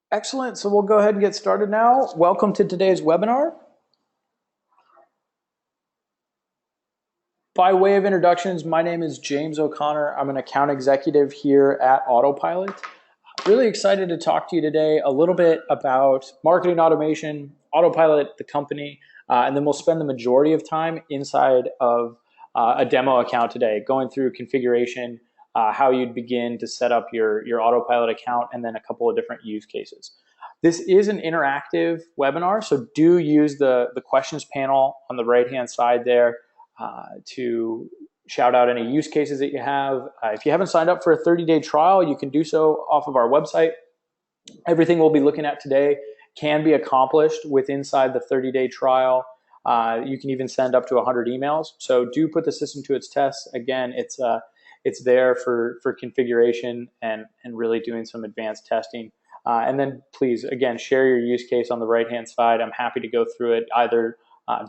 Excellent. So we'll go ahead and get started now. Welcome to today's webinar. By way of introductions, my name is James O'Connor. I'm an account executive here at Autopilot. Really excited to talk to you today a little bit about marketing automation, Autopilot, the company, and then we'll spend the majority of time inside of a demo account today, going through configuration, how you'd begin to set up your Autopilot account, and then a couple of different use cases. This is an interactive webinar, so do use the questions panel on the right-hand side there to shout out any use cases that you have. If you haven't signed up for a 30-day trial, you can do so off of our website. Everything we'll be looking at today can be accomplished inside the 30-day trial. You can even send up to 100 emails. So do put the system to its test. Again, it's there for configuration and really doing some advanced testing. And then please, again, share your use case on the right-hand side. I'm happy to go through it either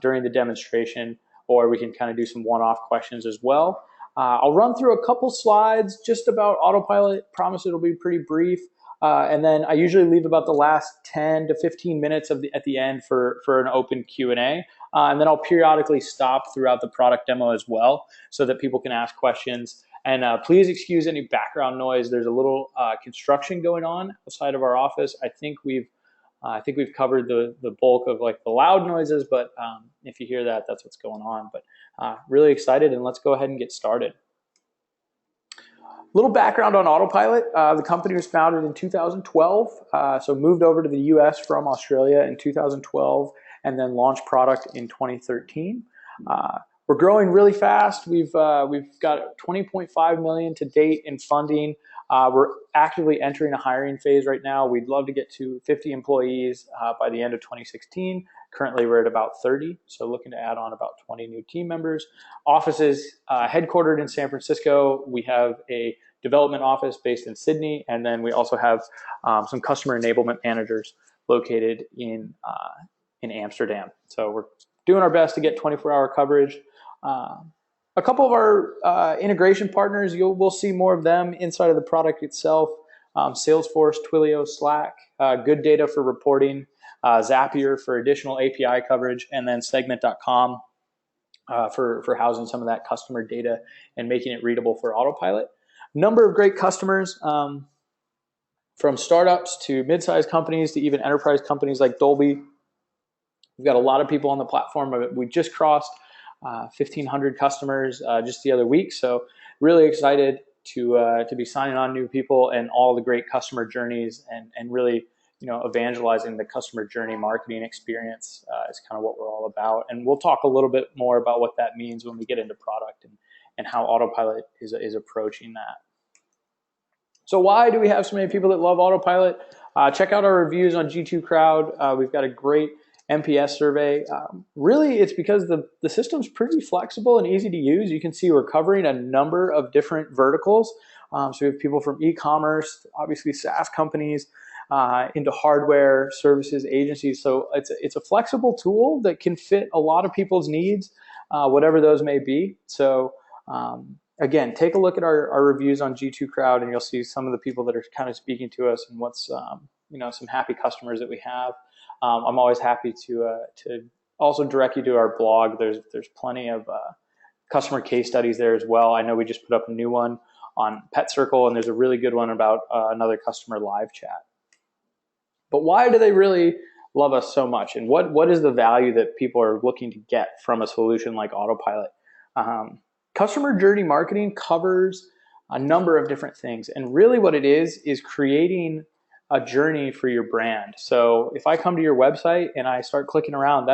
during the demonstration, or we can kind of do some one-off questions as well. I'll run through a couple slides just about Autopilot. Promise it'll be pretty brief. And then I usually leave about the last 10 to 15 minutes at the end for an open Q&A. And then I'll periodically stop throughout the product demo as well so that people can ask questions. And please excuse any background noise. There's a little construction going on outside of our office. I think we've covered the bulk of like the loud noises, but if you hear that, that's what's going on. But really excited, and let's go ahead and get started. A little background on Autopilot. The company was founded in 2012, so moved over to the US from Australia in 2012, and then launched product in 2013. We're growing really fast. We've got 20.5 million to date in funding. We're actively entering a hiring phase right now. We'd love to get to 50 employees by the end of 2016. Currently, we're at about 30, so looking to add on about 20 new team members. Offices headquartered in San Francisco. We have a development office based in Sydney, and then we also have some customer enablement managers located in Amsterdam. So we're doing our best to get 24-hour coverage. A couple of our integration partners, we'll see more of them inside of the product itself. Salesforce, Twilio, Slack, Good Data for reporting, Zapier for additional API coverage, and then Segment.com for housing some of that customer data and making it readable for Autopilot. Number of great customers, from startups to mid-sized companies to even enterprise companies like Dolby. We've got a lot of people on the platform. We just crossed 1,500 customers just the other week. So really excited to be signing on new people and all the great customer journeys and really, evangelizing the customer journey marketing experience is kind of what we're all about. And we'll talk a little bit more about what that means when we get into product and how Autopilot is approaching that. So why do we have so many people that love Autopilot? Check out our reviews on G2 Crowd. We've got a great NPS survey. Really, it's because the system's pretty flexible and easy to use. You can see we're covering a number of different verticals. So we have people from e-commerce, obviously SaaS companies, into hardware, services, agencies. So it's a flexible tool that can fit a lot of people's needs, whatever those may be. So again, take a look at our reviews on G2 Crowd, and you'll see some of the people that are kind of speaking to us and what's some happy customers that we have. I'm always happy to also direct you to our blog. There's plenty of customer case studies there as well. I know we just put up a new one on Pet Circle, and there's a really good one about another customer live chat. But why do they really love us so much? And what is the value that people are looking to get from a solution like Autopilot? Customer journey marketing covers a number of different things. And really what it is creating a journey for your brand. So if I come to your website and I start clicking around,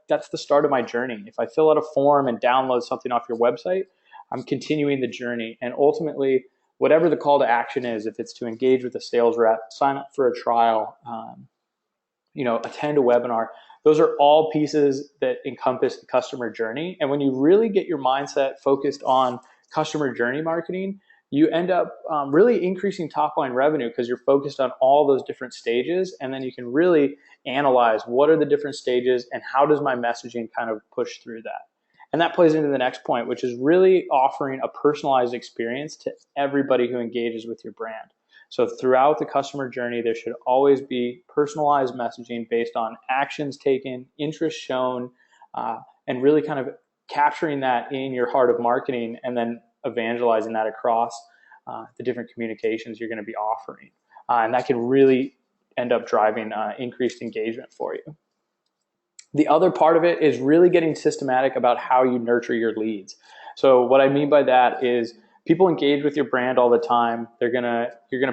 that's the start of my journey. If I fill out a form and download something off your website, I'm continuing the journey. And ultimately, whatever the call to action is, if it's to engage with a sales rep, sign up for a trial, attend a webinar, those are all pieces that encompass the customer journey. And when you really get your mindset focused on customer journey marketing, you end up really increasing top line revenue because you're focused on all those different stages. And then you can really analyze what are the different stages and how does my messaging kind of push through that. And that plays into the next point, which is really offering a personalized experience to everybody who engages with your brand. So throughout the customer journey, there should always be personalized messaging based on actions taken, interest shown, and really kind of capturing that in your heart of marketing and then evangelizing that across the different communications you're going to be offering. And that can really end up driving increased engagement for you. The other part of it is really getting systematic about how you nurture your leads. So what I mean by that is people engage with your brand all the time. You're gonna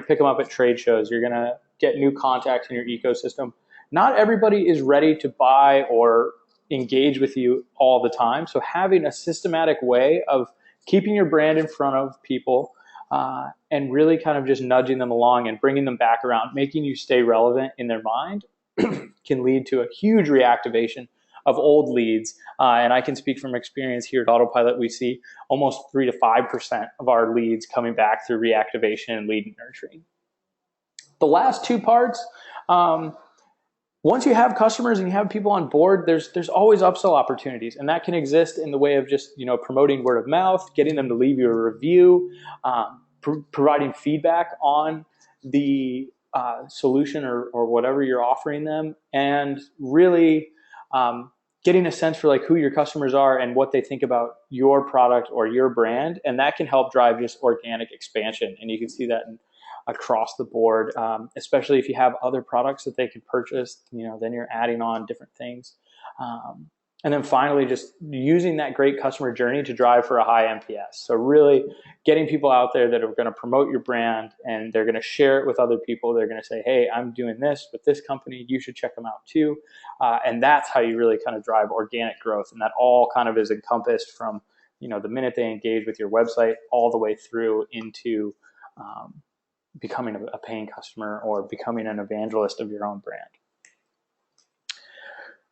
pick them up at trade shows. You're gonna get new contacts in your ecosystem. Not everybody is ready to buy or engage with you all the time. So having a systematic way of keeping your brand in front of people and really kind of just nudging them along and bringing them back around, making you stay relevant in their mind can lead to a huge reactivation of old leads. And I can speak from experience here at Autopilot. We see almost 3 to 5% of our leads coming back through reactivation and lead nurturing. The last two parts, once you have customers and you have people on board, there's always upsell opportunities, and that can exist in the way of just promoting word of mouth, getting them to leave you a review, providing feedback on the solution or whatever you're offering them, and really getting a sense for like who your customers are and what they think about your product or your brand, and that can help drive just organic expansion. And you can see that across the board, especially if you have other products that they can purchase. Then you're adding on different things. And then finally, just using that great customer journey to drive for a high NPS. So really getting people out there that are going to promote your brand, and they're going to share it with other people. They're going to say, hey, I'm doing this with this company. You should check them out too. And that's how you really kind of drive organic growth. And that all kind of is encompassed from, the minute they engage with your website all the way through into becoming a paying customer or becoming an evangelist of your own brand.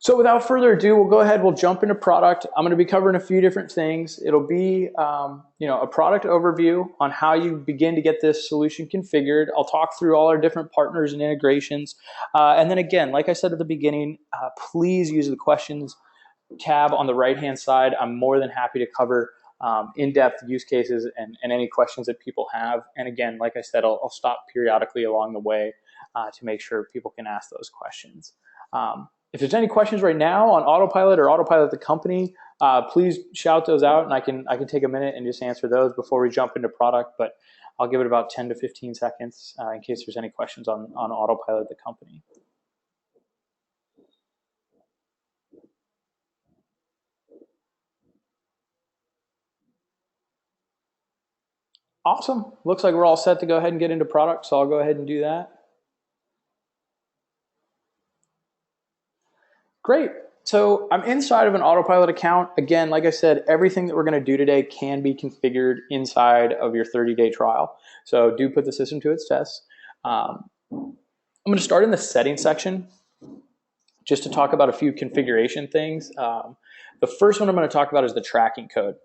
So without further ado, we'll jump into product. I'm going to be covering a few different things. It'll be, a product overview on how you begin to get this solution configured. I'll talk through all our different partners and integrations. And then again, like I said at the beginning, please use the questions tab on the right-hand side. I'm more than happy to cover in-depth use cases and any questions that people have. And again, like I said, I'll stop periodically along the way to make sure people can ask those questions. If there's any questions right now on Autopilot or Autopilot the company, please shout those out, and I can take a minute and just answer those before we jump into product. But I'll give it about 10 to 15 seconds in case there's any questions on Autopilot the company. Awesome. Looks like we're all set to go ahead and get into product, so I'll go ahead and do that. Great. So I'm inside of an Autopilot account. Again, like I said, everything that we're going to do today can be configured inside of your 30-day trial. So do put the system to its test. I'm going to start in the settings section just to talk about a few configuration things. The first one I'm going to talk about is the tracking code.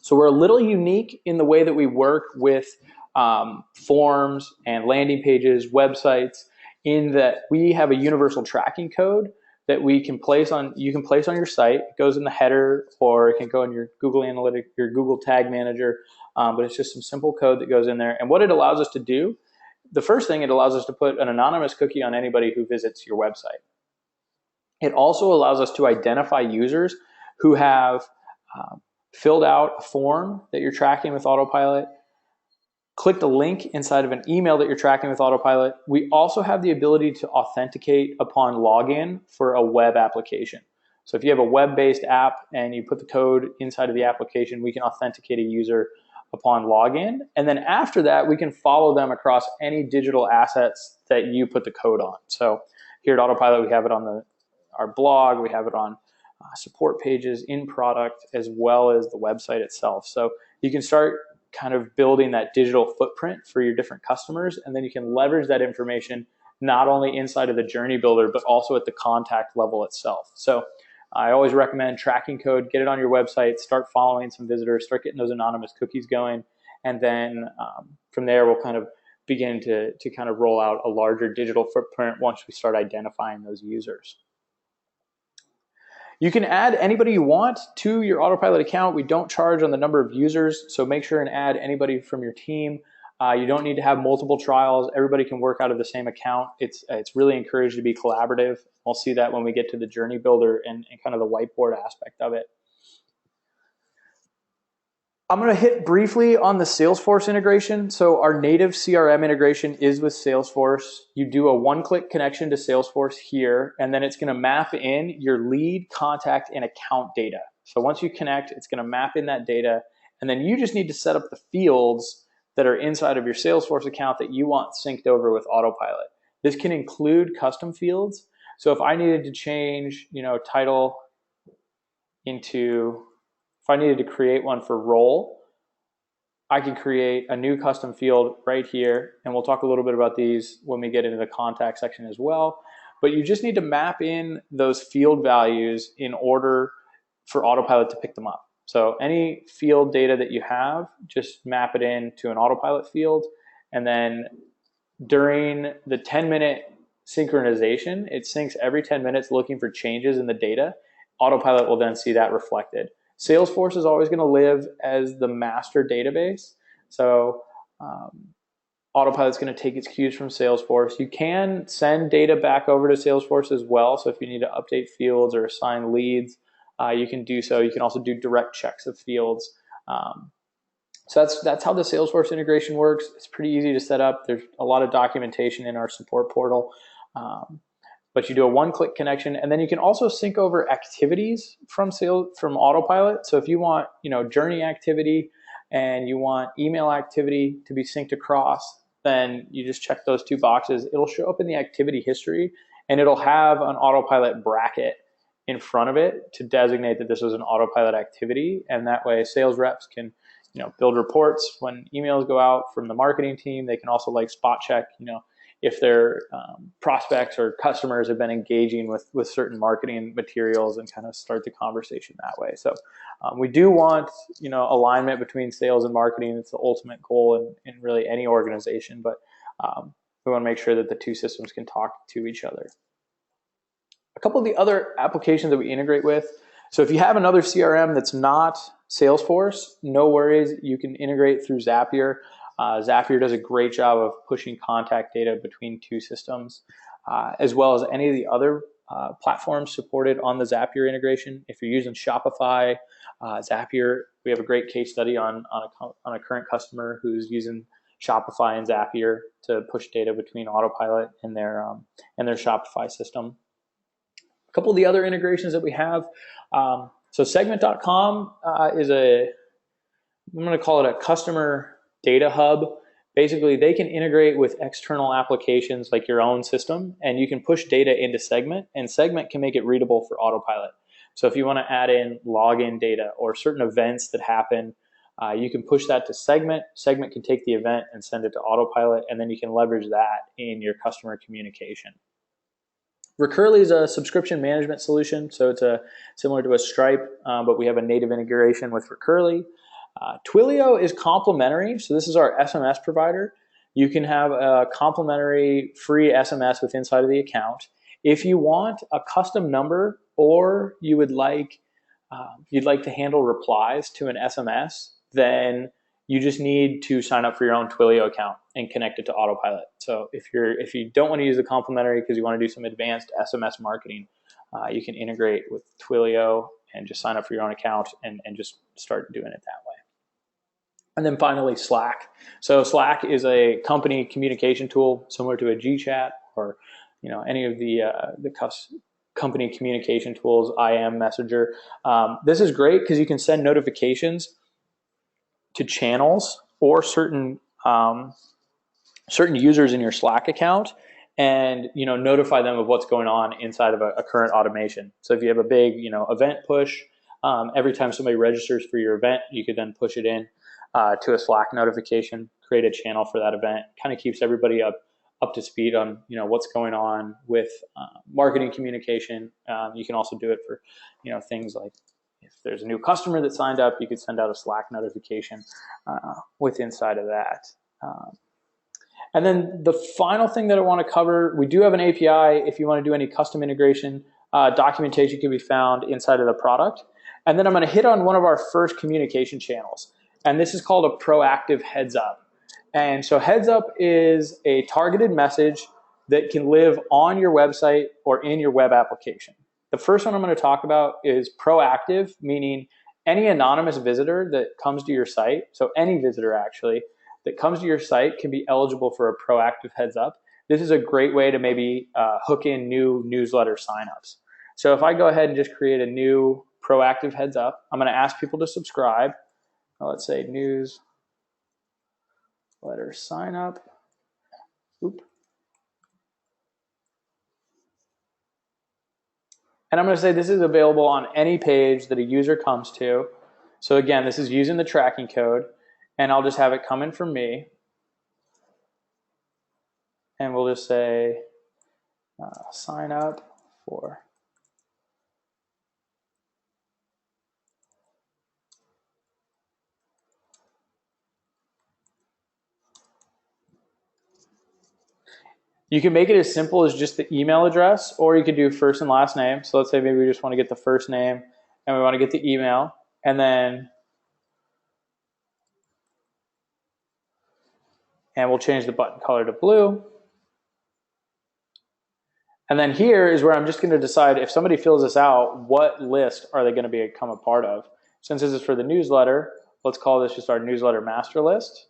So we're a little unique in the way that we work with forms and landing pages, websites, in that we have a universal tracking code that you can place on your site. It goes in the header, or it can go in your Google Analytics, your Google Tag Manager, but it's just some simple code that goes in there. And what it allows us to do, the first thing, it allows us to put an anonymous cookie on anybody who visits your website. It also allows us to identify users who have filled out a form that you're tracking with Autopilot, clicked a link inside of an email that you're tracking with Autopilot. We also have the ability to authenticate upon login for a web application. So if you have a web-based app and you put the code inside of the application, we can authenticate a user upon login. And then after that, we can follow them across any digital assets that you put the code on. So here at Autopilot, we have it on our blog, we have it on support pages, in product, as well as the website itself. So you can start kind of building that digital footprint for your different customers, and then you can leverage that information not only inside of the journey builder, but also at the contact level itself. So I always recommend tracking code, get it on your website, start following some visitors, start getting those anonymous cookies going, and then from there we'll kind of begin to kind of roll out a larger digital footprint once we start identifying those users. You can add anybody you want to your Autopilot account. We don't charge on the number of users, so make sure and add anybody from your team. You don't need to have multiple trials. Everybody can work out of the same account. It's really encouraged to be collaborative. We'll see that when we get to the journey builder and kind of the whiteboard aspect of it. I'm going to hit briefly on the Salesforce integration. So our native CRM integration is with Salesforce. You do a one-click connection to Salesforce here, and then it's going to map in your lead, contact, and account data. So once you connect, it's going to map in that data, and then you just need to set up the fields that are inside of your Salesforce account that you want synced over with Autopilot. This can include custom fields. So if I needed to change, title into, if I needed to create one for role, I can create a new custom field right here, and we'll talk a little bit about these when we get into the contact section as well. But you just need to map in those field values in order for Autopilot to pick them up. So any field data that you have, just map it into an Autopilot field, and then during the 10-minute synchronization, it syncs every 10 minutes looking for changes in the data. Autopilot will then see that reflected. Salesforce is always going to live as the master database. So Autopilot's going to take its cues from Salesforce. You can send data back over to Salesforce as well. So if you need to update fields or assign leads, you can do so. You can also do direct checks of fields. So that's how the Salesforce integration works. It's pretty easy to set up. There's a lot of documentation in our support portal. But you do a one-click connection, and then you can also sync over activities from Autopilot. So if you want, journey activity and you want email activity to be synced across, then you just check those two boxes. It'll show up in the activity history, and it'll have an Autopilot bracket in front of it to designate that this was an Autopilot activity, and that way sales reps can, build reports when emails go out from the marketing team. They can also spot check, if their prospects or customers have been engaging with certain marketing materials and kind of start the conversation that way. So we do want, alignment between sales and marketing. It's the ultimate goal in really any organization, but we want to make sure that the two systems can talk to each other. A couple of the other applications that we integrate with. So if you have another CRM that's not Salesforce, no worries. You can integrate through Zapier. Zapier does a great job of pushing contact data between two systems, as well as any of the other platforms supported on the Zapier integration. If you're using Shopify, Zapier, we have a great case study on a current customer who's using Shopify and Zapier to push data between Autopilot and their Shopify system. A couple of the other integrations that we have. So segment.com is I'm going to call it a customer data hub. Basically, they can integrate with external applications like your own system, and you can push data into Segment, and Segment can make it readable for Autopilot. So if you want to add in login data or certain events that happen, you can push that to Segment. Segment can take the event and send it to Autopilot, and then you can leverage that in your customer communication. Recurly is a subscription management solution, so it's similar to a Stripe, but we have a native integration with Recurly. Twilio is complimentary, so this is our SMS provider. You can have a complimentary free SMS with inside of the account. If you want a custom number, or you'd like to handle replies to an SMS, then you just need to sign up for your own Twilio account and connect it to Autopilot. So if you don't want to use the complimentary because you want to do some advanced SMS marketing, you can integrate with Twilio and just sign up for your own account and just start doing it that way. And then finally, Slack. So Slack is a company communication tool similar to a GChat or any of the company communication tools, IM, Messenger. This is great because you can send notifications to channels or certain users in your Slack account, and notify them of what's going on inside of a current automation. So if you have a big event push, every time somebody registers for your event, you could then push it in to a Slack notification, create a channel for that event. Kind of keeps everybody up to speed on what's going on with marketing communication. You can also do it for things like if there's a new customer that signed up, you could send out a Slack notification with inside of that. And then the final thing that I want to cover, we do have an API. If you want to do any custom integration, documentation can be found inside of the product. And then I'm going to hit on one of our first communication channels. And this is called a proactive heads up. And so heads up is a targeted message that can live on your website or in your web application. The first one I'm going to talk about is proactive, meaning any anonymous visitor that comes to your site, so any visitor actually, that comes to your site can be eligible for a proactive heads up. This is a great way to maybe hook in new newsletter signups. So if I go ahead and just create a new proactive heads up, I'm going to ask people to subscribe. Let's say newsletter sign up. Oop. And I'm going to say this is available on any page that a user comes to. So again, this is using the tracking code, and I'll just have it come in from me. And we'll just say sign up for. You can make it as simple as just the email address, or you could do first and last name. So let's say maybe we just want to get the first name and we want to get the email, and we'll change the button color to blue. And then here is where I'm just going to decide if somebody fills this out, what list are they going to become a part of? Since this is for the newsletter, let's call this just our newsletter master list.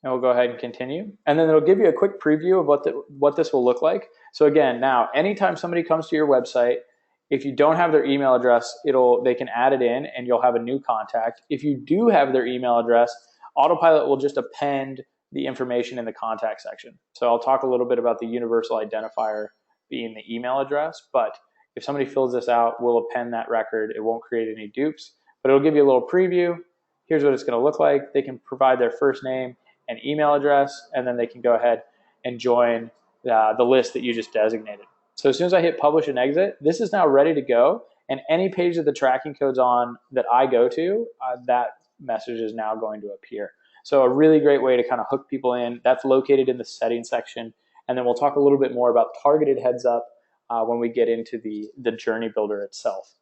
And we'll go ahead and continue. And then it'll give you a quick preview of what this will look like. So again, now, anytime somebody comes to your website, if you don't have their email address, they can add it in and you'll have a new contact. If you do have their email address, Autopilot will just append the information in the contact section. So I'll talk a little bit about the universal identifier being the email address, but if somebody fills this out, we'll append that record. It won't create any dupes, but it'll give you a little preview. Here's what it's going to look like. They can provide their first name and email address, and then they can go ahead and join the list that you just designated. So as soon as I hit publish and exit, this is now ready to go, and any page that the tracking code's on that I go to, that message is now going to appear. So a really great way to kind of hook people in. That's located in the settings section, and then we'll talk a little bit more about targeted heads up when we get into the journey builder itself.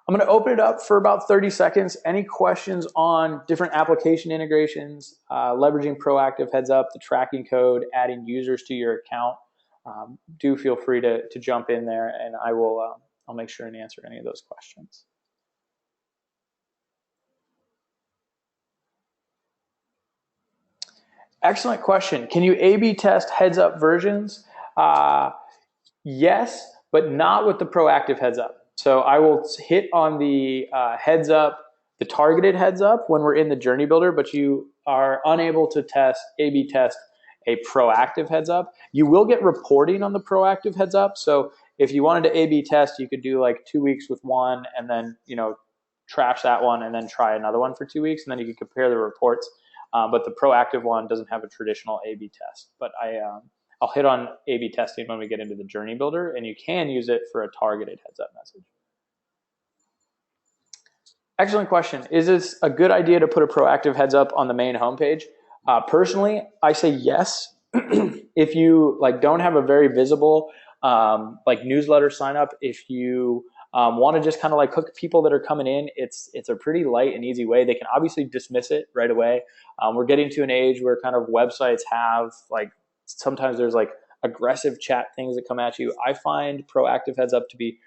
I'm going to open it up for about 30 seconds. Any questions on different application integrations, leveraging proactive heads up, the tracking code, adding users to your account, do feel free to jump in there, and I'll make sure and answer any of those questions. Excellent question. Can you A/B test heads up versions? Yes, but not with the proactive heads up. So I will hit on the heads up, the targeted heads up when we're in the journey builder, but you are unable to A/B test a proactive heads up. You will get reporting on the proactive heads up. So if you wanted to A/B test, you could do like 2 weeks with one and then, trash that one and then try another one for 2 weeks, and then you can compare the reports. But the proactive one doesn't have a traditional A/B test. But I'll hit on A/B testing when we get into the journey builder, and you can use it for a targeted heads up message. Excellent question. Is this a good idea to put a proactive heads up on the main homepage? Personally, I say yes. If you don't have a very visible newsletter sign up, if you want to just kind of hook people that are coming in, it's a pretty light and easy way. They can obviously dismiss it right away. We're getting to an age where kind of websites have sometimes there's aggressive chat things that come at you. I find proactive heads up to be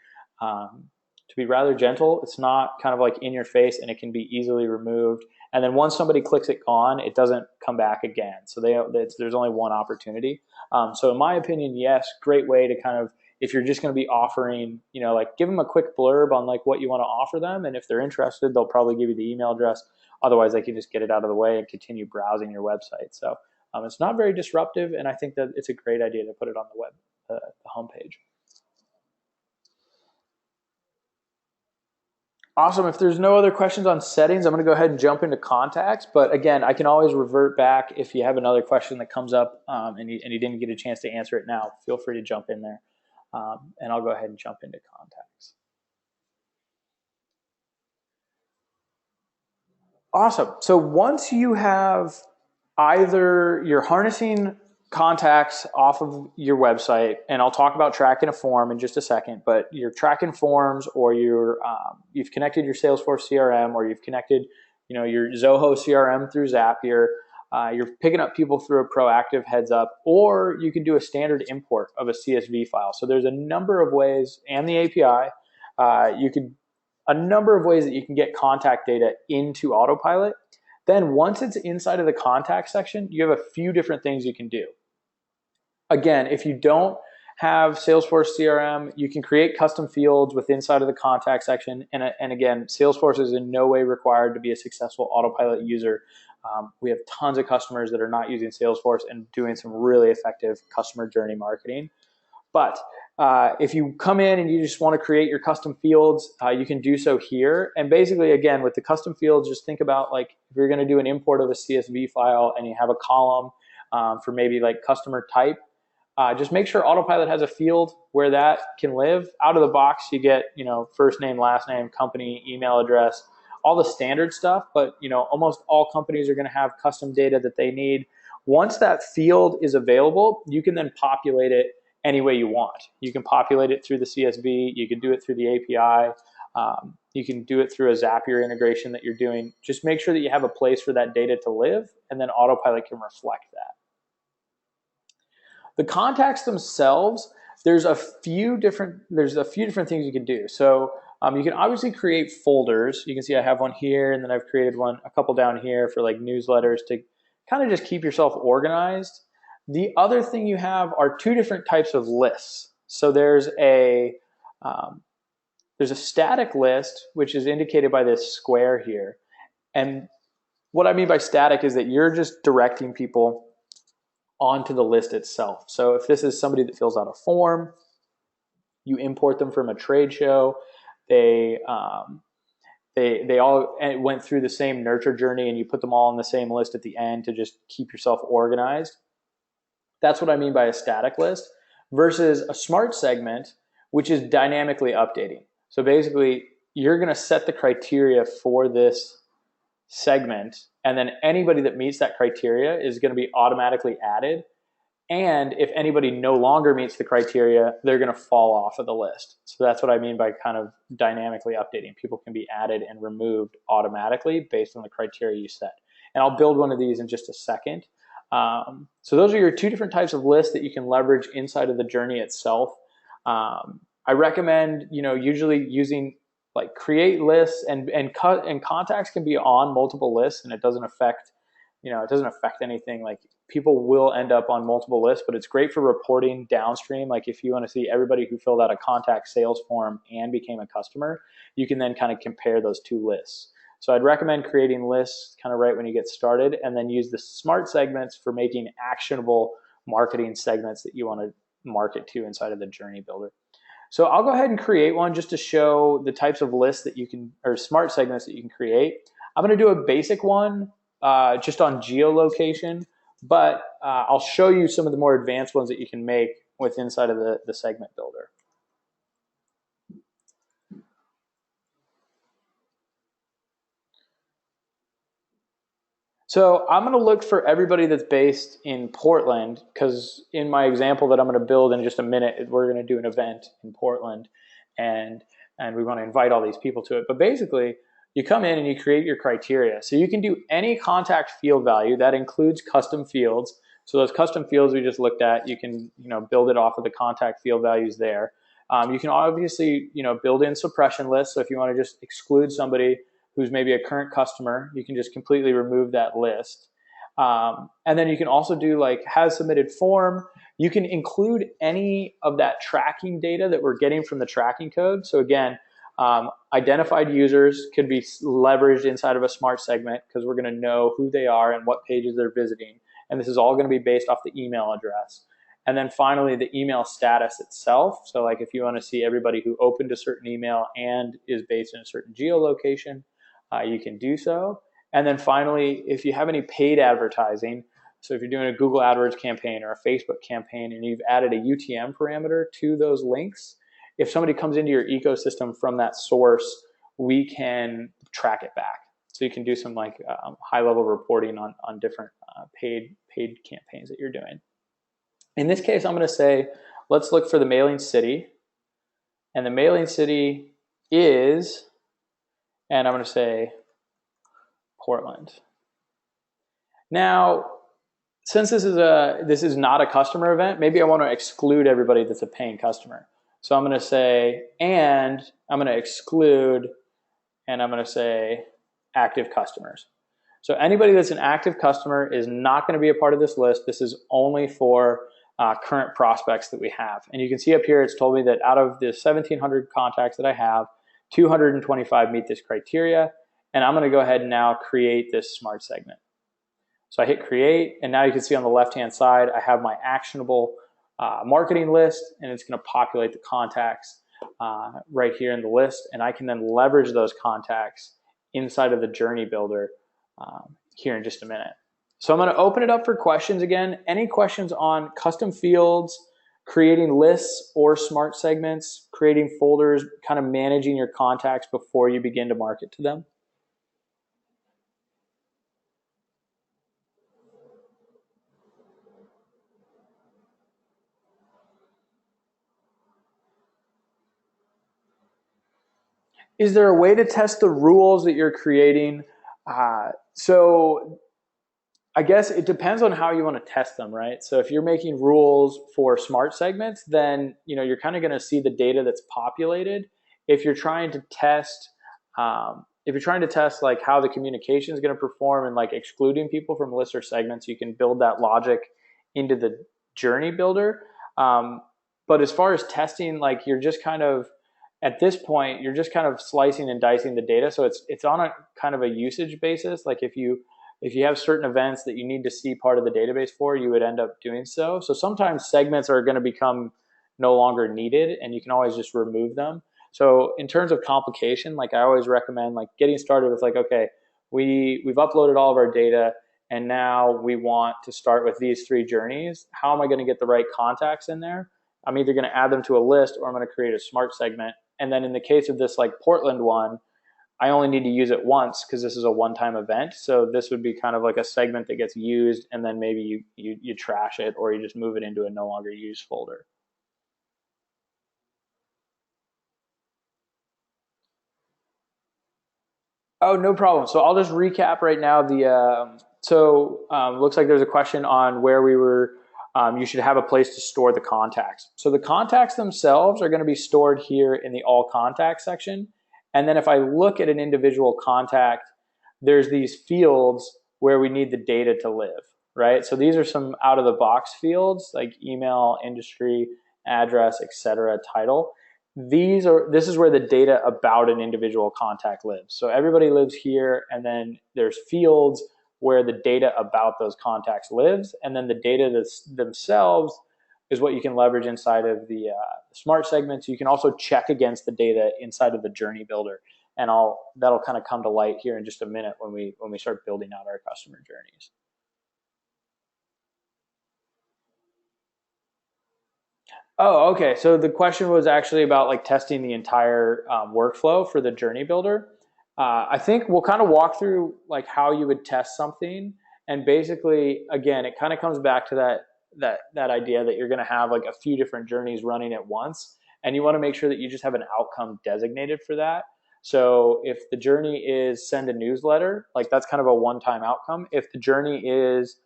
rather gentle. It's not kind of in your face, and it can be easily removed. And then once somebody clicks it gone, it doesn't come back again. So there's only one opportunity. So in my opinion, yes, great way to kind of, if you're just going to be offering, give them a quick blurb on what you want to offer them. And if they're interested, they'll probably give you the email address. Otherwise, they can just get it out of the way and continue browsing your website. So it's not very disruptive, and I think that it's a great idea to put it on the web, the homepage. Awesome. If there's no other questions on settings, I'm going to go ahead and jump into contacts. But again, I can always revert back if you have another question that comes up and you didn't get a chance to answer it now. Feel free to jump in there, and I'll go ahead and jump into contacts. Awesome. So once you have either you're harnessing contacts off of your website, and I'll talk about tracking a form in just a second, but you're tracking forms, or you've connected your Salesforce CRM, or you've connected your Zoho CRM through Zapier. you're picking up people through a proactive heads up, or you can do a standard import of a CSV file. So there's a number of ways, and the API, a number of ways that you can get contact data into Autopilot. Then once it's inside of the contact section, you have a few different things you can do. Again, if you don't have Salesforce CRM, you can create custom fields with inside of the contact section. And again, Salesforce is in no way required to be a successful Autopilot user. We have tons of customers that are not using Salesforce and doing some really effective customer journey marketing. But if you come in and you just want to create your custom fields, you can do so here. And basically, again, with the custom fields, just think about like if you're going to do an import of a CSV file and you have a column for maybe like customer type, just make sure Autopilot has a field where that can live. Out of the box, you get, first name, last name, company, email address, all the standard stuff. But, almost all companies are going to have custom data that they need. Once that field is available, you can then populate it any way you want. You can populate it through the CSV. You can do it through the API. You can do it through a Zapier integration that you're doing. Just make sure that you have a place for that data to live, and then Autopilot can reflect that. The contacts themselves, there's a few different things you can do. So you can obviously create folders. You can see I have one here, and then I've created a couple down here for like newsletters to kind of just keep yourself organized. The other thing you have are two different types of lists. So there's a static list, which is indicated by this square here. And what I mean by static is that you're just directing people onto the list itself. So if this is somebody that fills out a form, you import them from a trade show, they all went through the same nurture journey, and you put them all on the same list at the end to just keep yourself organized. That's what I mean by a static list versus a smart segment, which is dynamically updating. So basically, you're going to set the criteria for this segment, and then anybody that meets that criteria is going to be automatically added. And if anybody no longer meets the criteria, they're going to fall off of the list. So that's what I mean by kind of dynamically updating. People can be added and removed automatically based on the criteria you set. And I'll build one of these in just a second. So those are your two different types of lists that you can leverage inside of the journey itself. I recommend, usually using like create lists and contacts can be on multiple lists, and it doesn't affect anything. Like people will end up on multiple lists, but it's great for reporting downstream. Like if you want to see everybody who filled out a contact sales form and became a customer, you can then kind of compare those two lists. So I'd recommend creating lists kind of right when you get started, and then use the smart segments for making actionable marketing segments that you want to market to inside of the journey builder. So I'll go ahead and create one just to show the types of lists that you can, or smart segments that you can create. I'm going to do a basic one just on geolocation, but I'll show you some of the more advanced ones that you can make with inside of the segment builder. So I'm going to look for everybody that's based in Portland, because in my example that I'm going to build in just a minute, we're going to do an event in Portland, and we want to invite all these people to it. But basically, you come in and you create your criteria. So you can do any contact field value. That includes custom fields. So those custom fields we just looked at, you can build it off of the contact field values there. You can obviously build in suppression lists. So if you want to just exclude somebody who's maybe a current customer, you can just completely remove that list. And then you can also do like has submitted form. You can include any of that tracking data that we're getting from the tracking code. So again, identified users could be leveraged inside of a smart segment because we're going to know who they are and what pages they're visiting. And this is all going to be based off the email address. And then finally, the email status itself. So like if you want to see everybody who opened a certain email and is based in a certain geolocation, you can do so. And then finally, if you have any paid advertising, so if you're doing a Google AdWords campaign or a Facebook campaign and you've added a UTM parameter to those links, if somebody comes into your ecosystem from that source, we can track it back. So you can do some like high-level reporting on different paid campaigns that you're doing. In this case, I'm going to say, let's look for the mailing city. And the mailing city is, and I'm going to say Portland. Now, since this is not a customer event, maybe I want to exclude everybody that's a paying customer. So I'm going to say, and I'm going to exclude, and I'm going to say active customers. So anybody that's an active customer is not going to be a part of this list. This is only for current prospects that we have. And you can see up here, it's told me that out of the 1,700 contacts that I have, 225 meet this criteria. And I'm going to go ahead and now create this smart segment. So I hit create, and now you can see on the left-hand side, I have my actionable marketing list, and it's going to populate the contacts right here in the list. And I can then leverage those contacts inside of the journey builder here in just a minute. So I'm going to open it up for questions again. Any questions on custom fields, creating lists or smart segments, creating folders, kind of managing your contacts before you begin to market to them? Is there a way to test the rules that you're creating? So I guess it depends on how you want to test them, right? So if you're making rules for smart segments, then you're kind of going to see the data that's populated. If you're trying to test, like how the communication is going to perform and like excluding people from lists or segments, you can build that logic into the journey builder. But as far as testing, like you're just kind of at this point, you're just kind of slicing and dicing the data. So it's on a kind of a usage basis. Like if you have certain events that you need to see part of the database for, you would end up doing so. So sometimes segments are going to become no longer needed, and you can always just remove them. So in terms of complication, like I always recommend like getting started with like, okay, we've uploaded all of our data, and now we want to start with these 3 journeys. How am I going to get the right contacts in there? I'm either going to add them to a list, or I'm going to create a smart segment. And then in the case of this like Portland one, I only need to use it once because this is a one-time event. So this would be kind of like a segment that gets used, and then maybe you trash it, or you just move it into a no longer used folder. Oh, no problem. So I'll just recap right now. Looks like there's a question on where we were. You should have a place to store the contacts. So the contacts themselves are going to be stored here in the all contacts section. And then if I look at an individual contact, there's these fields where we need the data to live, right? So these are some out of the box fields like email, industry, address, etc., title. This is where the data about an individual contact lives. So everybody lives here, and then there's fields where the data about those contacts lives, and then the data themselves is what you can leverage inside of the smart segments. You can also check against the data inside of the journey builder, and that'll kind of come to light here in just a minute when we start building out our customer journeys. Oh, okay. So the question was actually about like testing the entire workflow for the journey builder. I think we'll kind of walk through like how you would test something, and basically, again, it kind of comes back to that idea that you're going to have like a few different journeys running at once, and you want to make sure that you just have an outcome designated for that. So if the journey is send a newsletter, like that's kind of a one-time outcome. If the journey is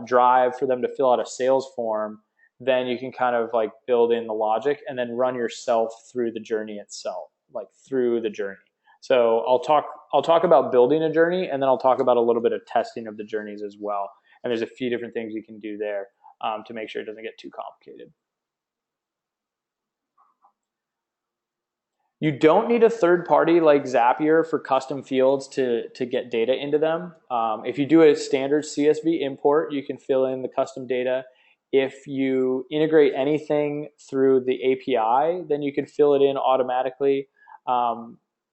drive for them to fill out a sales form, then you can kind of like build in the logic and then run yourself through the journey itself, like through the journey. So I'll talk about building a journey, and then I'll talk about a little bit of testing of the journeys as well. And there's a few different things you can do there to make sure it doesn't get too complicated. You don't need a third party like Zapier for custom fields to get data into them. If you do a standard CSV import, you can fill in the custom data. If you integrate anything through the API, then you can fill it in automatically.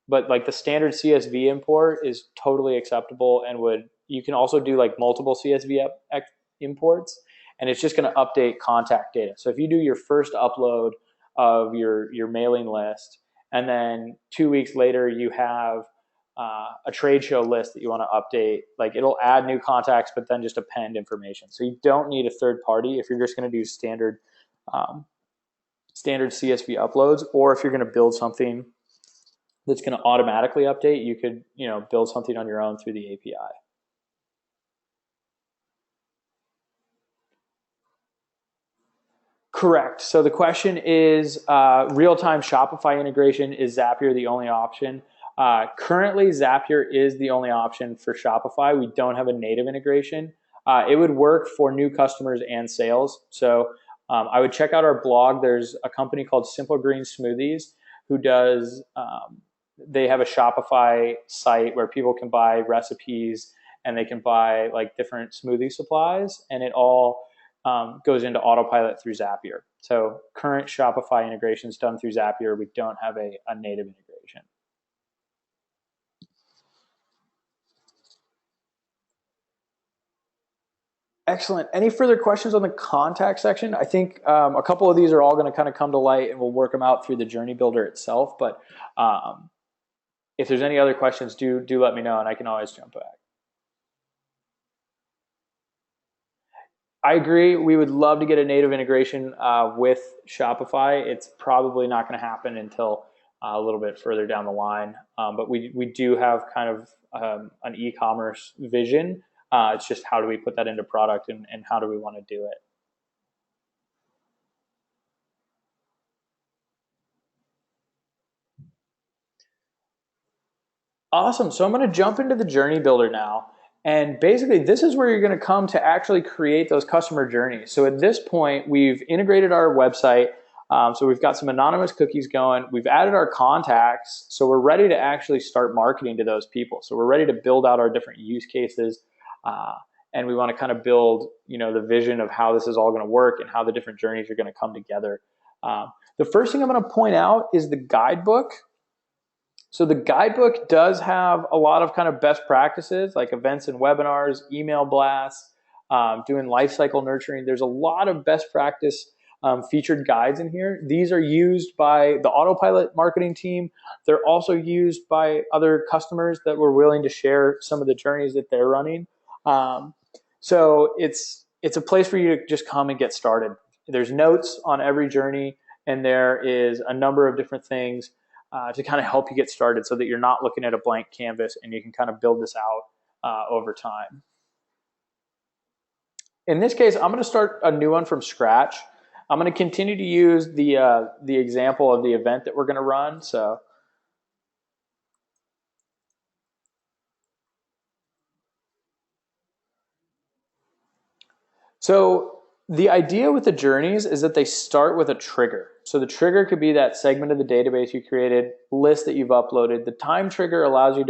But like the standard CSV import is totally acceptable, and you can also do like multiple CSV imports, and it's just going to update contact data. So if you do your first upload of your mailing list, and then 2 weeks later you have a trade show list that you want to update, like it'll add new contacts, but then just append information. So you don't need a third party if you're just going to do standard CSV uploads, or if you're going to build something that's going to automatically update, you could build something on your own through the API. Correct. So the question is real-time Shopify integration, is Zapier the only option? Currently, Zapier is the only option for Shopify. We don't have a native integration. It would work for new customers and sales. So I would check out our blog. There's a company called Simple Green Smoothies who does, they have a Shopify site where people can buy recipes and they can buy like different smoothie supplies, and it all goes into Autopilot through Zapier. So current Shopify integration is done through Zapier. We don't have a native integration. Excellent. Any further questions on the contact section? I think a couple of these are all going to kind of come to light, and we'll work them out through the journey builder itself. But if there's any other questions, do let me know, and I can always jump back. I agree. We would love to get a native integration with Shopify. It's probably not going to happen until a little bit further down the line. But we do have kind of an e-commerce vision. It's just how do we put that into product, and how do we want to do it? Awesome. So I'm going to jump into the journey builder now. And basically, this is where you're going to come to actually create those customer journeys. So at this point, we've integrated our website. So we've got some anonymous cookies going. We've added our contacts. So we're ready to actually start marketing to those people. So we're ready to build out our different use cases. And we want to kind of build, the vision of how this is all going to work and how the different journeys are going to come together. The first thing I'm going to point out is the guidebook. So the guidebook does have a lot of kind of best practices like events and webinars, email blasts, doing lifecycle nurturing. There's a lot of best practice featured guides in here. These are used by the Autopilot marketing team. They're also used by other customers that were willing to share some of the journeys that they're running. So it's a place for you to just come and get started. There's notes on every journey, and there is a number of different things to kind of help you get started so that you're not looking at a blank canvas and you can kind of build this out over time. In this case, I'm going to start a new one from scratch. I'm going to continue to use the example of the event that we're going to run. So the idea with the journeys is that they start with a trigger. So the trigger could be that segment of the database you created, list that you've uploaded. The time trigger allows you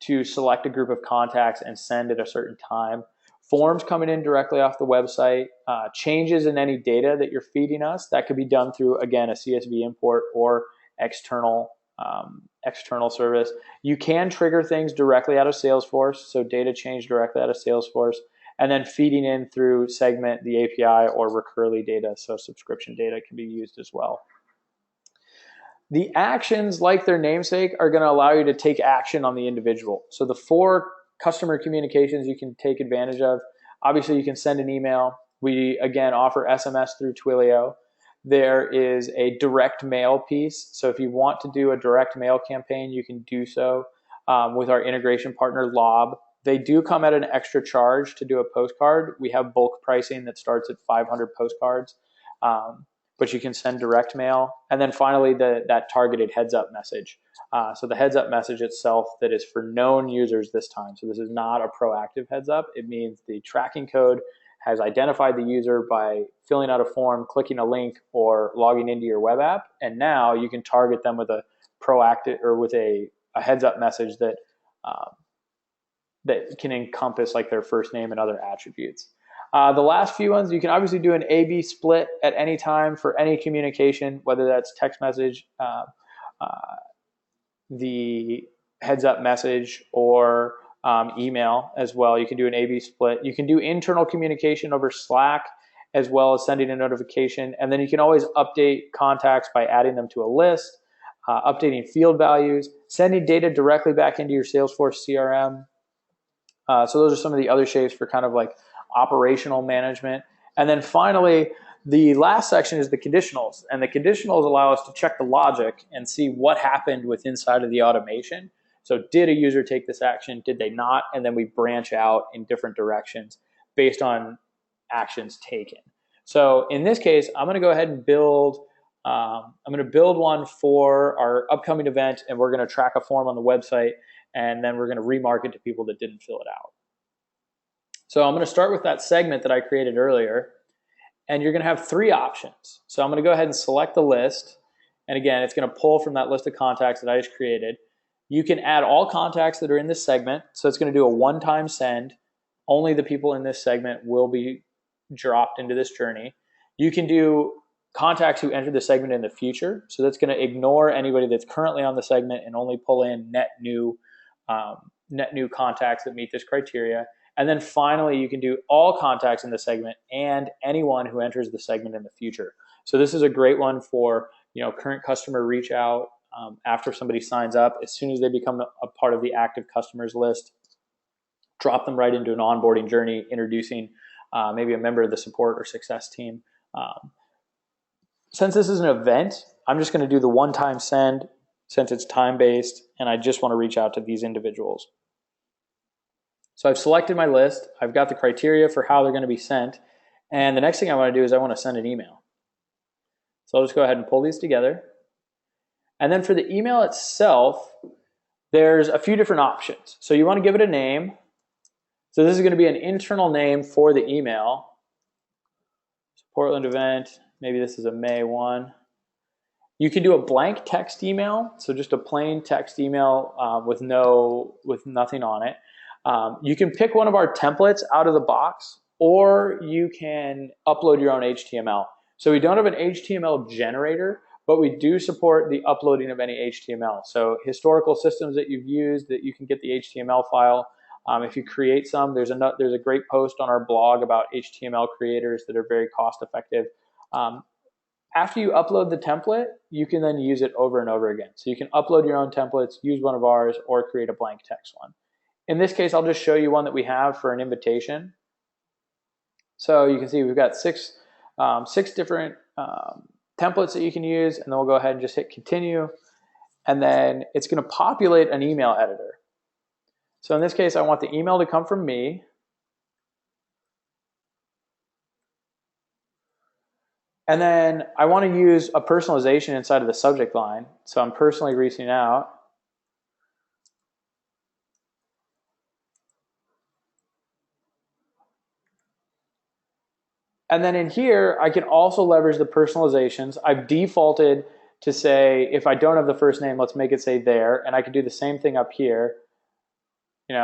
to select a group of contacts and send at a certain time. Forms coming in directly off the website, changes in any data that you're feeding us. That could be done through, again, a CSV import or external service. You can trigger things directly out of Salesforce, so data change directly out of Salesforce, and then feeding in through Segment, the API, or Recurly data, so subscription data can be used as well. The actions, like their namesake, are going to allow you to take action on the individual. So the 4 customer communications you can take advantage of. Obviously, you can send an email. We, again, offer SMS through Twilio. There is a direct mail piece. So if you want to do a direct mail campaign, you can do so with our integration partner, Lob. They do come at an extra charge to do a postcard. We have bulk pricing that starts at 500 postcards, but you can send direct mail. And then finally, that targeted heads up message. So the heads up message itself that is for known users this time. So this is not a proactive heads up. It means the tracking code has identified the user by filling out a form, clicking a link, or logging into your web app. And now you can target them with a proactive or with a heads up message that can encompass like their first name and other attributes. The last few ones, you can obviously do an A/B split at any time for any communication, whether that's text message, the heads up message, or email as well. You can do an A/B split. You can do internal communication over Slack as well as sending a notification. And then you can always update contacts by adding them to a list, updating field values, sending data directly back into your Salesforce CRM. So those are some of the other shapes for kind of like operational management. And then finally, the last section is the conditionals. And the conditionals allow us to check the logic and see what happened with inside of the automation. So did a user take this action? Did they not? And then we branch out in different directions based on actions taken. So in this case, I'm going to go ahead and build one for our upcoming event, and we're going to track a form on the website, and then we're going to remarket to people that didn't fill it out. So I'm going to start with that segment that I created earlier, and you're going to have three options. So I'm going to go ahead and select the list, and again, it's going to pull from that list of contacts that I just created. You can add all contacts that are in this segment, so it's going to do a one-time send. Only the people in this segment will be dropped into this journey. You can do contacts who enter the segment in the future, so that's going to ignore anybody that's currently on the segment and only pull in net new contacts that meet this criteria. And then finally, you can do all contacts in the segment and anyone who enters the segment in the future. So this is a great one for current customer reach out after somebody signs up. As soon as they become a part of the active customers list, drop them right into an onboarding journey, introducing maybe a member of the support or success team. Since this is an event, I'm just going to do the one-time send since it's time-based, and I just want to reach out to these individuals. So I've selected my list. I've got the criteria for how they're going to be sent. And the next thing I want to do is I want to send an email. So I'll just go ahead and pull these together. And then for the email itself, there's a few different options. So you want to give it a name. So this is going to be an internal name for the email. Portland event, maybe this is a May 1. You can do a blank text email, so just a plain text email with nothing on it. You can pick one of our templates out of the box, or you can upload your own HTML. So we don't have an HTML generator, but we do support the uploading of any HTML. So historical systems that you've used, that you can get the HTML file. If you create some, there's a great post on our blog about HTML creators that are very cost effective. After you upload the template, you can then use it over and over again. So you can upload your own templates, use one of ours, or create a blank text one. In this case, I'll just show you one that we have for an invitation. So you can see we've got six different templates that you can use, and then we'll go ahead and just hit continue. And then it's going to populate an email editor. So in this case, I want the email to come from me. And then I want to use a personalization inside of the subject line. So I'm personally reaching out. And then in here, I can also leverage the personalizations. I've defaulted to say, if I don't have the first name, let's make it say there. And I could do the same thing up here.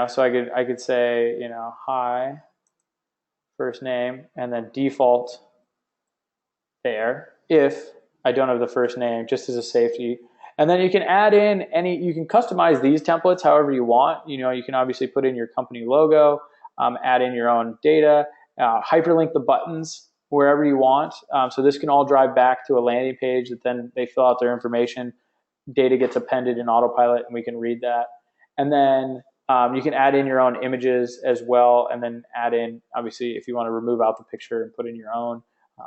So I could say, hi, first name, and then default there if I don't have the first name, just as a safety. And then you can add in you can customize these templates however you want. You can obviously put in your company logo, add in your own data, hyperlink the buttons wherever you want. So this can all drive back to a landing page that then they fill out their information. Data gets appended in Autopilot, and we can read that. And then you can add in your own images as well, and then add in, obviously, if you want to remove out the picture and put in your own,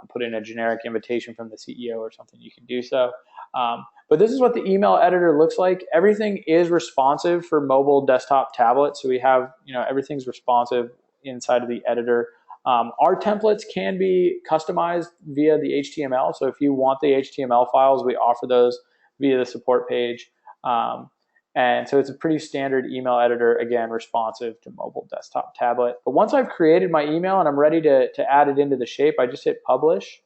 put in a generic invitation from the CEO or something, you can do so. But this is what the email editor looks like. Everything is responsive for mobile, desktop, tablet. So we have, everything's responsive inside of the editor. Our templates can be customized via the HTML. So if you want the HTML files, we offer those via the support page. And so it's a pretty standard email editor, again, responsive to mobile, desktop, tablet. But once I've created my email and I'm ready to add it into the shape, I just hit publish.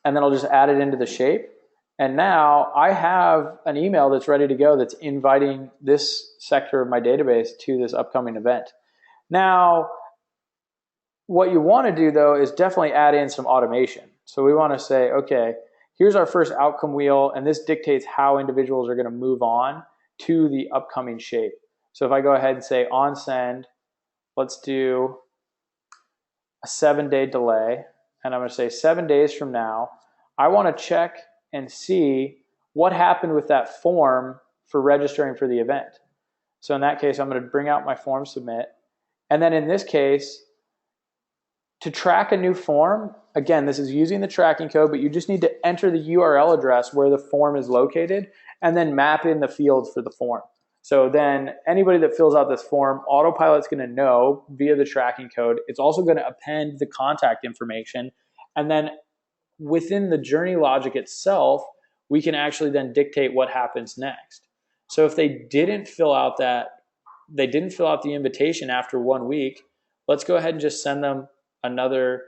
And then I'll just add it into the shape. And now I have an email that's ready to go that's inviting this sector of my database to this upcoming event. Now, what you want to do, though, is definitely add in some automation. So we want to say, okay, here's our first outcome wheel, and this dictates how individuals are going to move on to the upcoming shape. So if I go ahead and say on send, let's do a 7-day delay, and I'm going to say 7 days from now, I want to check and see what happened with that form for registering for the event. So in that case, I'm going to bring out my form submit. And then in this case, to track a new form, again, this is using the tracking code, but you just need to enter the URL address where the form is located and then map in the fields for the form. So then anybody that fills out this form, Autopilot's going to know via the tracking code. It's also going to append the contact information. And then within the journey logic itself, we can actually then dictate what happens next. So if they didn't fill out the invitation after 1 week, let's go ahead and just send them another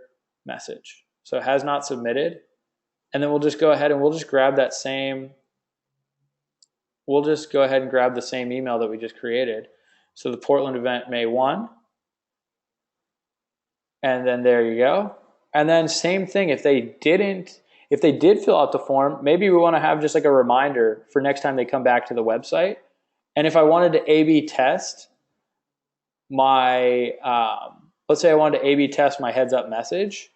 message. So it has not submitted. And then we'll just go ahead and we'll just grab the same email that we just created. So the Portland event, May 1. And then there you go. And then same thing, if they did fill out the form, maybe we want to have just like a reminder for next time they come back to the website. And if I wanted to A/B test my, let's say I wanted to A/B test my heads up message,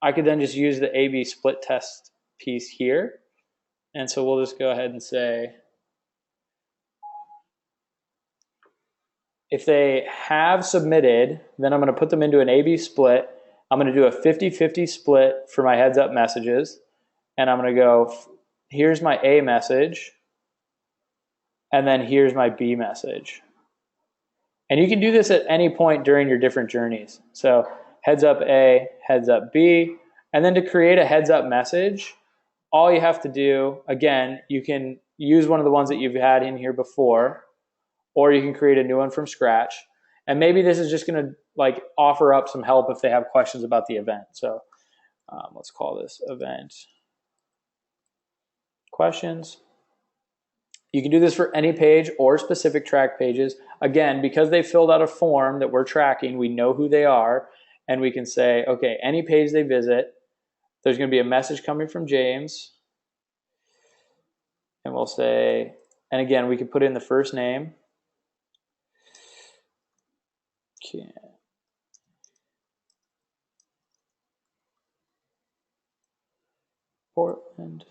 I could then just use the A/B split test piece here. And so we'll just go ahead and say, if they have submitted, then I'm going to put them into an A/B split. I'm going to do a 50-50 split for my heads up messages. And I'm going to go, here's my A message. And then here's my B message. And you can do this at any point during your different journeys. So heads up A, heads up B. And then to create a heads up message, all you have to do, again, you can use one of the ones that you've had in here before, or you can create a new one from scratch. And maybe this is just going to like offer up some help if they have questions about the event. So let's call this event questions. You can do this for any page or specific track pages. Again, because they filled out a form that we're tracking, we know who they are, and we can say, okay, any page they visit, there's going to be a message coming from James. And we'll say, and again, we can put in the first name. Okay. Portland.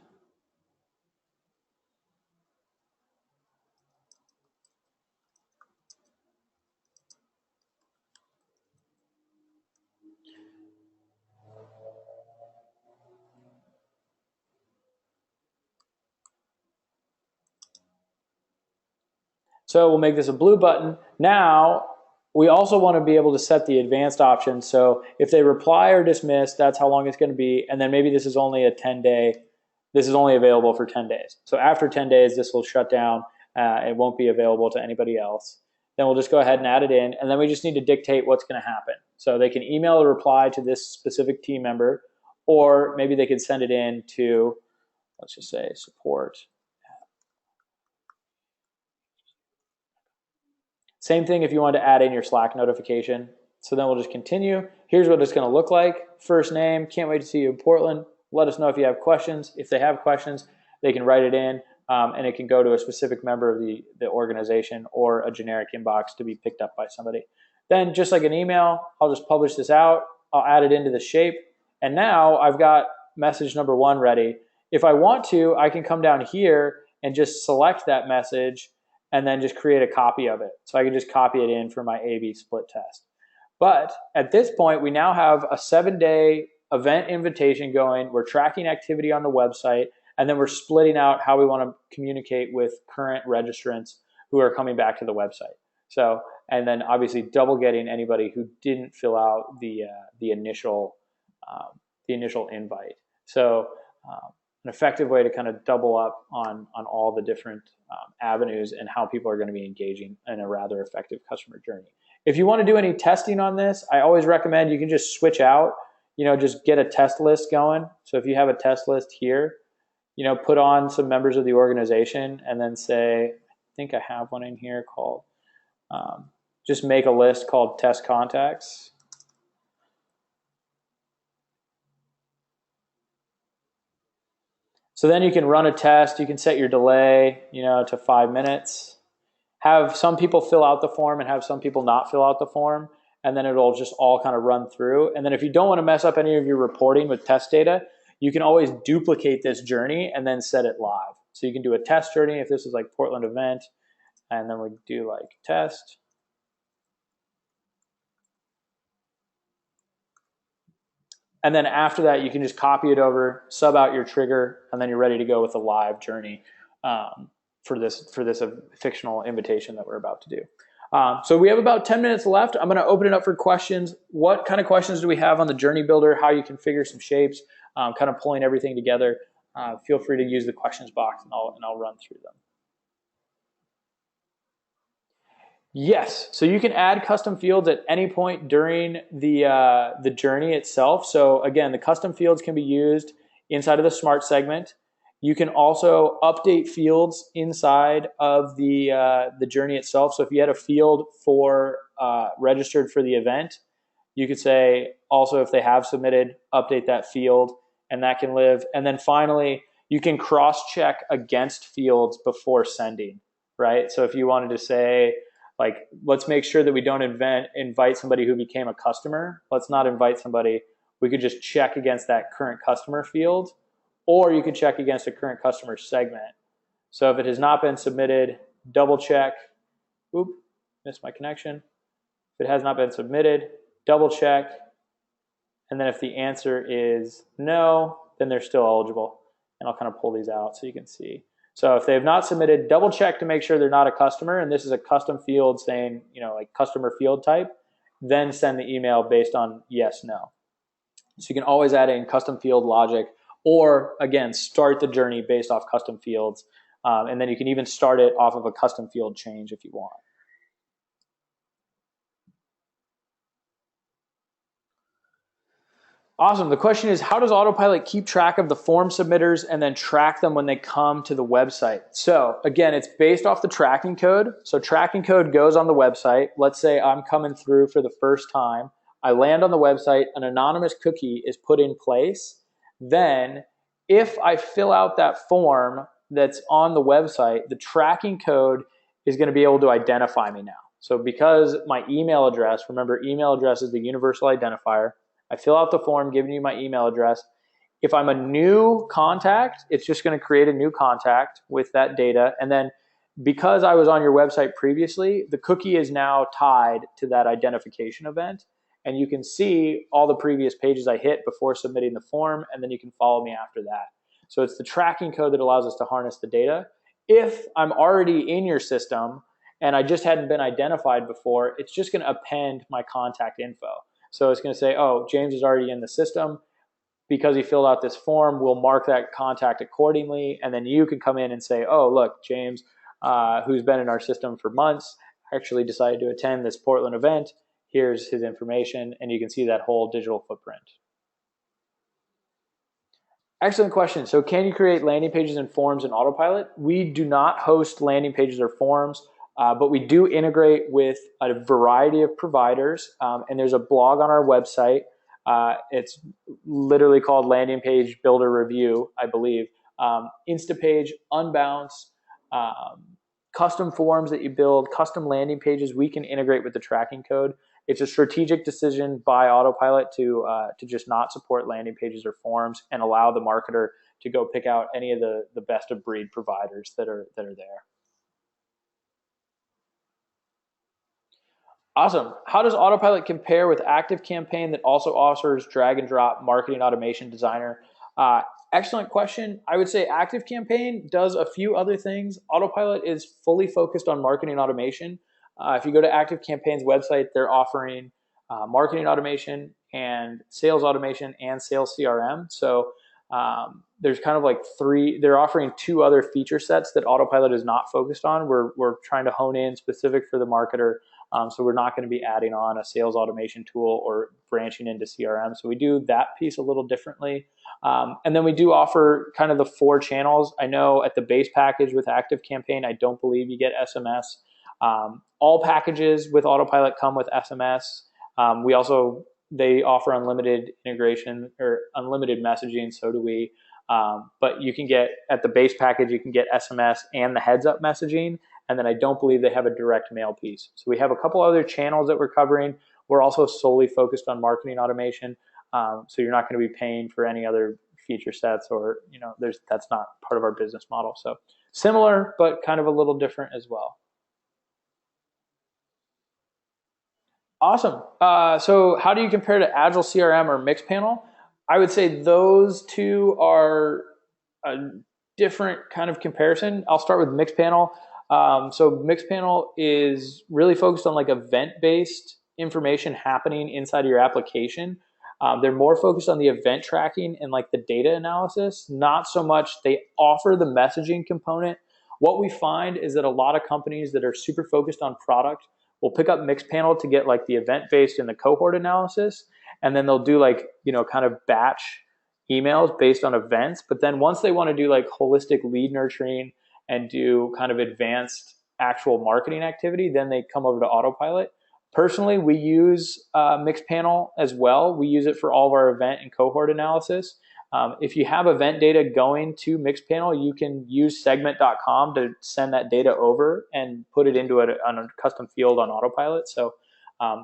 So we'll make this a blue button. Now, we also want to be able to set the advanced option. So if they reply or dismiss, that's how long it's going to be. And then maybe this is only a 10-day, this is only available for 10 days. So after 10 days, this will shut down. It won't be available to anybody else. Then we'll just go ahead and add it in. And then we just need to dictate what's going to happen. So they can email a reply to this specific team member, or maybe they could send it in to, let's just say, support. Same thing if you want to add in your Slack notification. So then we'll just continue. Here's what it's going to look like. First name, can't wait to see you in Portland. Let us know if you have questions. If they have questions, they can write it in, and it can go to a specific member of the organization or a generic inbox to be picked up by somebody. Then just like an email, I'll just publish this out. I'll add it into the shape. And now I've got message number 1 ready. If I want to, I can come down here and just select that message and then just create a copy of it. So I can just copy it in for my A/B split test. But at this point, we now have a 7-day event invitation going. We're tracking activity on the website, and then we're splitting out how we want to communicate with current registrants who are coming back to the website. So, and then obviously double getting anybody who didn't fill out the initial invite. So an effective way to kind of double up on all the different avenues and how people are going to be engaging in a rather effective customer journey. If you want to do any testing on this, I always recommend you can just switch out, just get a test list going. So if you have a test list here, put on some members of the organization and then say, I think I have one in here called, just make a list called test contacts. So then you can run a test. You can set your delay, to 5 minutes. Have some people fill out the form and have some people not fill out the form, and then it'll just all kind of run through. And then if you don't want to mess up any of your reporting with test data, you can always duplicate this journey and then set it live. So you can do a test journey if this is like Portland event, and then we do like test. And then after that, you can just copy it over, sub out your trigger, and then you're ready to go with a live journey for this fictional invitation that we're about to do. So we have about 10 minutes left. I'm going to open it up for questions. What kind of questions do we have on the journey builder? How you configure some shapes, kind of pulling everything together. Feel free to use the questions box, and I'll run through them. Yes, so you can add custom fields at any point during the journey itself. So again, the custom fields can be used inside of the Smart segment. You can also update fields inside of the journey itself. So if you had a field for registered for the event, you could say also if they have submitted, update that field, and that can live. And then finally, you can cross-check against fields before sending, right? So if you wanted to say, like, let's make sure that we don't invite somebody who became a customer. Let's not invite somebody. We could just check against that current customer field, or you could check against a current customer segment. So if it has not been submitted, double check. Oop, missed my connection. If it has not been submitted, double check. And then if the answer is no, then they're still eligible. And I'll kind of pull these out so you can see. So if they have not submitted, double check to make sure they're not a customer, and this is a custom field saying, like customer field type, then send the email based on yes, no. So you can always add in custom field logic, or again, start the journey based off custom fields. And then you can even start it off of a custom field change if you want. Awesome. The question is, how does Autopilot keep track of the form submitters and then track them when they come to the website? So again, it's based off the tracking code. So tracking code goes on the website. Let's say I'm coming through for the first time. I land on the website, an anonymous cookie is put in place. Then if I fill out that form that's on the website, the tracking code is going to be able to identify me now. So because my email address, remember email address is the universal identifier, I fill out the form giving you my email address. If I'm a new contact, it's just going to create a new contact with that data. And then because I was on your website previously, the cookie is now tied to that identification event. And you can see all the previous pages I hit before submitting the form, and then you can follow me after that. So it's the tracking code that allows us to harness the data. If I'm already in your system and I just hadn't been identified before, it's just going to append my contact info. So it's going to say, oh, James is already in the system. Because he filled out this form, we'll mark that contact accordingly. And then you can come in and say, oh, look, James, who's been in our system for months, actually decided to attend this Portland event. Here's his information. And you can see that whole digital footprint. Excellent question. So can you create landing pages and forms in Autopilot? We do not host landing pages or forms. But we do integrate with a variety of providers, and there's a blog on our website. It's literally called Landing Page Builder Review, I believe. Instapage, Unbounce, custom forms that you build, custom landing pages, we can integrate with the tracking code. It's a strategic decision by Autopilot to just not support landing pages or forms and allow the marketer to go pick out any of the best of breed providers that are there. Awesome. How does Autopilot compare with ActiveCampaign that also offers drag and drop marketing automation designer? Excellent question. I would say ActiveCampaign does a few other things. Autopilot is fully focused on marketing automation. If you go to ActiveCampaign's website, they're offering marketing automation and sales automation and sales CRM. So there's kind of like they're offering two other feature sets that Autopilot is not focused on. We're trying to hone in specific for the marketer. So we're not going to be adding on a sales automation tool or branching into CRM. So we do that piece a little differently. And then we do offer kind of the 4 channels. I know at the base package with ActiveCampaign, I don't believe you get SMS. All packages with Autopilot come with SMS. They offer unlimited integration or unlimited messaging. So do we. But you can get, at the base package, you can get SMS and the heads up messaging. And then I don't believe they have a direct mail piece. So we have a couple other channels that we're covering. We're also solely focused on marketing automation. So you're not going to be paying for any other feature sets, or that's not part of our business model. So similar, but kind of a little different as well. Awesome. So how do you compare to Agile CRM or Mixpanel? I would say those two are different kind of comparison. I'll start with Mixpanel. So Mixpanel is really focused on like event-based information happening inside of your application. They're more focused on the event tracking and like the data analysis, not so much they offer the messaging component. What we find is that a lot of companies that are super focused on product will pick up Mixpanel to get like the event-based and the cohort analysis, and then they'll do like, kind of batch emails based on events. But then once they want to do like holistic lead nurturing and do kind of advanced actual marketing activity, then they come over to Autopilot. Personally, we use Mixpanel as well. We use it for all of our event and cohort analysis. If you have event data going to Mixpanel, you can use segment.com to send that data over and put it into a custom field on Autopilot. So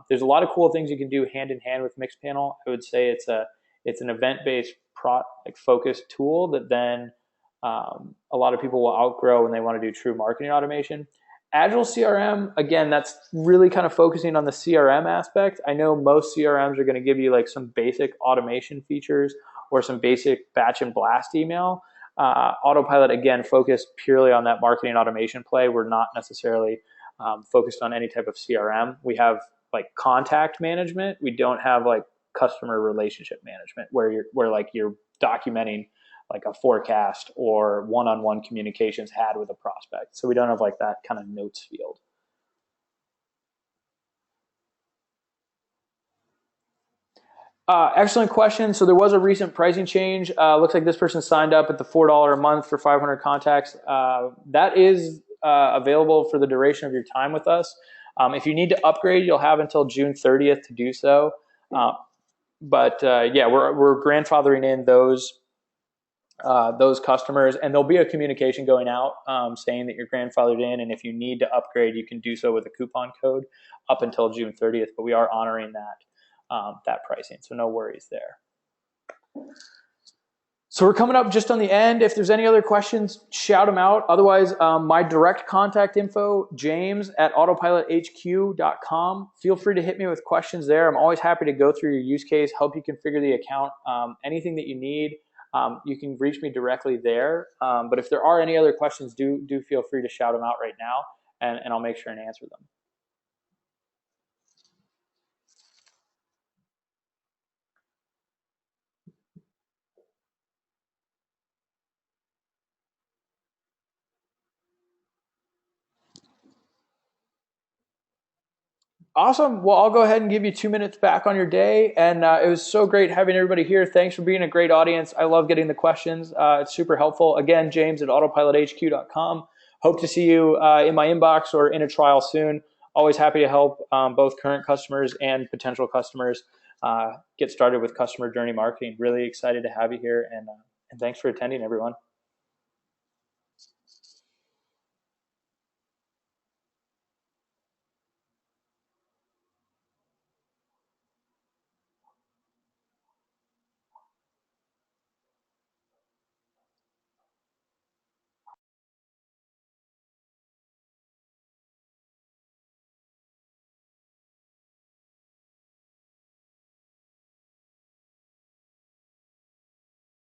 there's a lot of cool things you can do hand in hand with Mixpanel. I would say it's an event-based focused tool that then a lot of people will outgrow when they want to do true marketing automation. Agile CRM, again, that's really kind of focusing on the CRM aspect. I know most CRMs are going to give you like some basic automation features or some basic batch and blast email. Autopilot, again, focused purely on that marketing automation play. We're not necessarily focused on any type of CRM. We have like contact management. We don't have like customer relationship management where you're documenting like a forecast or one-on-one communications had with a prospect. So we don't have like that kind of notes field. Excellent question. So there was a recent pricing change. Looks like this person signed up at the $4 a month for 500 contacts. That is available for the duration of your time with us. If you need to upgrade, you'll have until June 30th to do so. But yeah, we're grandfathering in those customers, and there'll be a communication going out saying that you're grandfathered in, and if you need to upgrade, you can do so with a coupon code up until June 30th. But we are honoring that pricing, so no worries there. So we're coming up just on the end. If there's any other questions, shout them out. Otherwise, my direct contact info, james@autopilothq.com. Feel free to hit me with questions there. I'm always happy to go through your use case, help you configure the account, anything that you need. You can reach me directly there. But if there are any other questions, do feel free to shout them out right now, and I'll make sure and answer them. Awesome. Well, I'll go ahead and give you 2 minutes back on your day. And it was so great having everybody here. Thanks for being a great audience. I love getting the questions. It's super helpful. Again, james@autopilothq.com. Hope to see you in my inbox or in a trial soon. Always happy to help both current customers and potential customers get started with customer journey marketing. Really excited to have you here. And thanks for attending, everyone.